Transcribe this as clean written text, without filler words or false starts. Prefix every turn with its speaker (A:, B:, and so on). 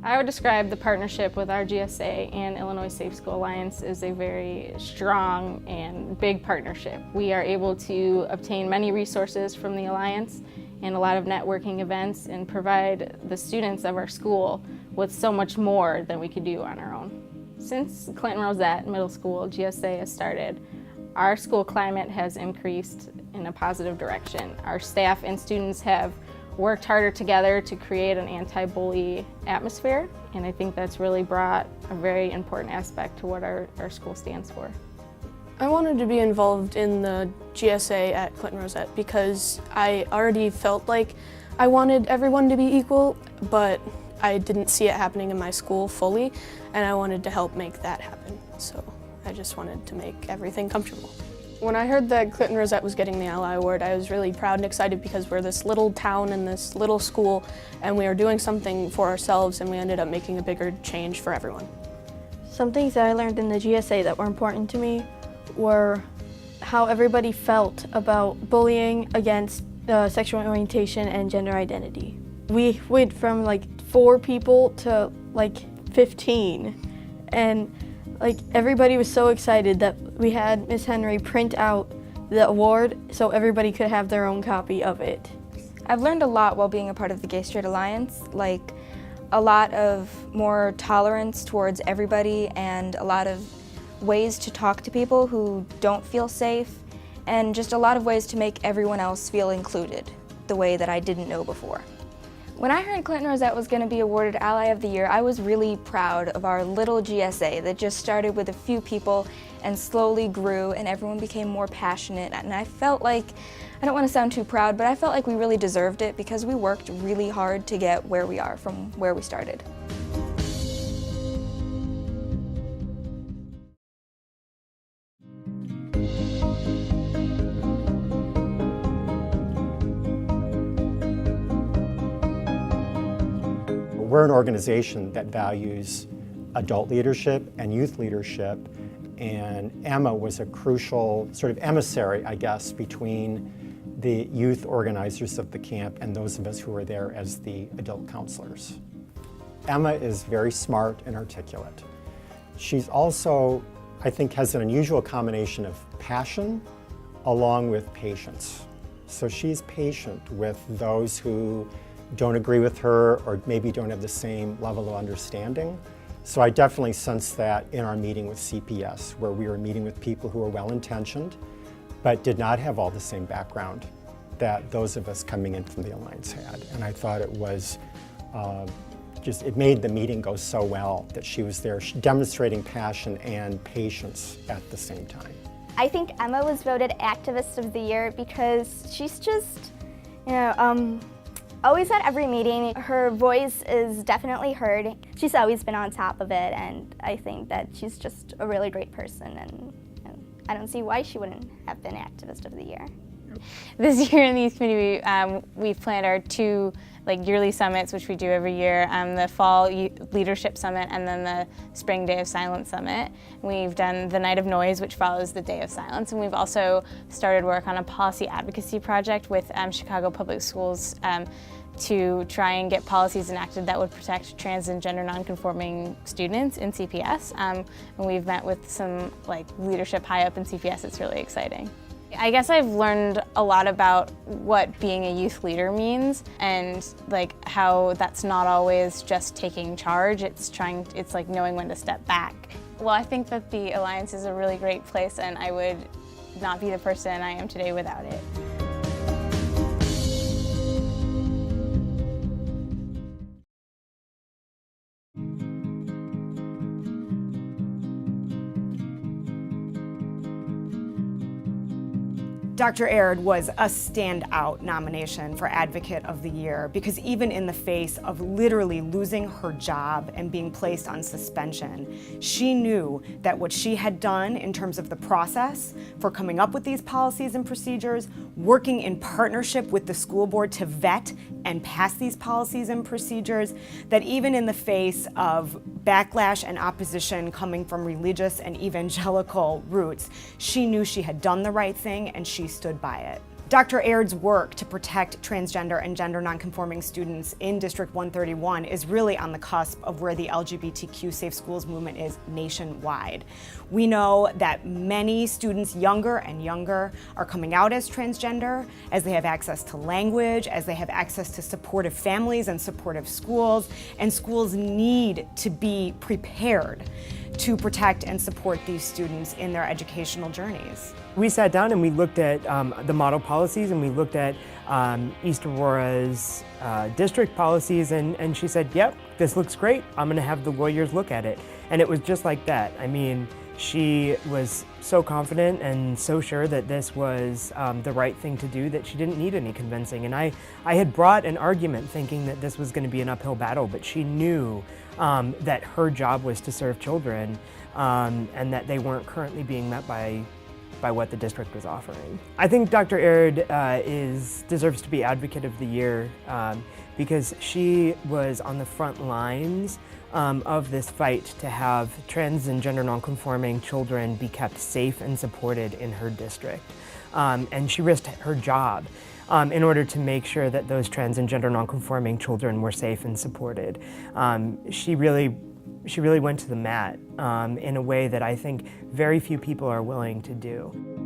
A: I would describe the partnership with our GSA and Illinois Safe School Alliance as a very strong and big partnership. We are able to obtain many resources from the Alliance and a lot of networking events and provide the students of our school with so much more than we could do on our own. Since Clinton Rosette Middle School GSA has started, our school climate has increased in a positive direction. Our staff and students have worked harder together to create an anti-bully atmosphere, and I think that's really brought a very important aspect to what our school stands for.
B: I wanted to be involved in the GSA at Clinton Rosette because I already felt like I wanted everyone to be equal, but I didn't see it happening in my school fully, and I wanted to help make that happen. So I just wanted to make everything comfortable. When I heard that Clinton Rosette was getting the Ally Award, I was really proud and excited because we're this little town and this little school, and we are doing something for ourselves, and we ended up making a bigger change for everyone.
C: Some things that I learned in the GSA that were important to me were how everybody felt about bullying against sexual orientation and gender identity. We went from like 4 people to like 15, and like everybody was so excited that we had Miss Henry print out the award so everybody could have their own copy of it.
D: I've learned a lot while being a part of the Gay Straight Alliance, like a lot of more tolerance towards everybody and a lot of ways to talk to people who don't feel safe, and just a lot of ways to make everyone else feel included the way that I didn't know before. When I heard Clinton Rosette was going to be awarded Ally of the Year, I was really proud of our little GSA that just started with a few people and slowly grew, and everyone became more passionate. And I felt like, I don't want to sound too proud, but I felt like we really deserved it because we worked really hard to get where we are from where we started.
E: We're an organization that values adult leadership and youth leadership, and Emma was a crucial sort of emissary, I guess, between the youth organizers of the camp and those of us who were there as the adult counselors. Emma is very smart and articulate. She's also, I think, has an unusual combination of passion along with patience. So she's patient with those who don't agree with her or maybe don't have the same level of understanding. So I definitely sensed that in our meeting with CPS, where we were meeting with people who were well-intentioned but did not have all the same background that those of us coming in from the Alliance had. And I thought it was it made the meeting go so well that she was there demonstrating passion and patience at the same time.
F: I think Emma was voted Activist of the Year because she's just, always at every meeting. Her voice is definitely heard. She's always been on top of it, and I think that she's just a really great person, and I don't see why she wouldn't have been Activist of the Year.
G: This year in the Youth Committee, we've planned our 2 yearly summits, which we do every year, the Fall Leadership Summit and then the Spring Day of Silence Summit. We've done the Night of Noise, which follows the Day of Silence, and we've also started work on a policy advocacy project with Chicago Public Schools to try and get policies enacted that would protect trans and gender nonconforming students in CPS. And we've met with some leadership high up in CPS. It's really exciting. I guess I've learned a lot about what being a youth leader means, and how that's not always just taking charge. It's knowing when to step back. Well, I think that the Alliance is a really great place, and I would not be the person I am today without it.
H: Dr. Aird was a standout nomination for Advocate of the Year because even in the face of literally losing her job and being placed on suspension, she knew that what she had done in terms of the process for coming up with these policies and procedures, working in partnership with the school board to vet and pass these policies and procedures, that even in the face of backlash and opposition coming from religious and evangelical roots, she knew she had done the right thing and she stood by it. Dr. Aird's work to protect transgender and gender nonconforming students in District 131 is really on the cusp of where the LGBTQ Safe Schools movement is nationwide. We know that many students younger and younger are coming out as transgender, as they have access to language, as they have access to supportive families and supportive schools, and schools need to be prepared to protect and support these students in their educational journeys.
I: We sat down and we looked at the model policies, and we looked at East Aurora's district policies, and she said, yep, this looks great. I'm gonna have the lawyers look at it. And it was just like that. I mean, she was so confident and so sure that this was the right thing to do that she didn't need any convincing. And I had brought an argument thinking that this was gonna be an uphill battle, but she knew that her job was to serve children and that they weren't currently being met by what the district was offering. I think Dr. Aird deserves to be Advocate of the Year because she was on the front lines of this fight to have trans and gender nonconforming children be kept safe and supported in her district. And she risked her job in order to make sure that those trans and gender nonconforming children were safe and supported. She really went to the mat in a way that I think very few people are willing to do.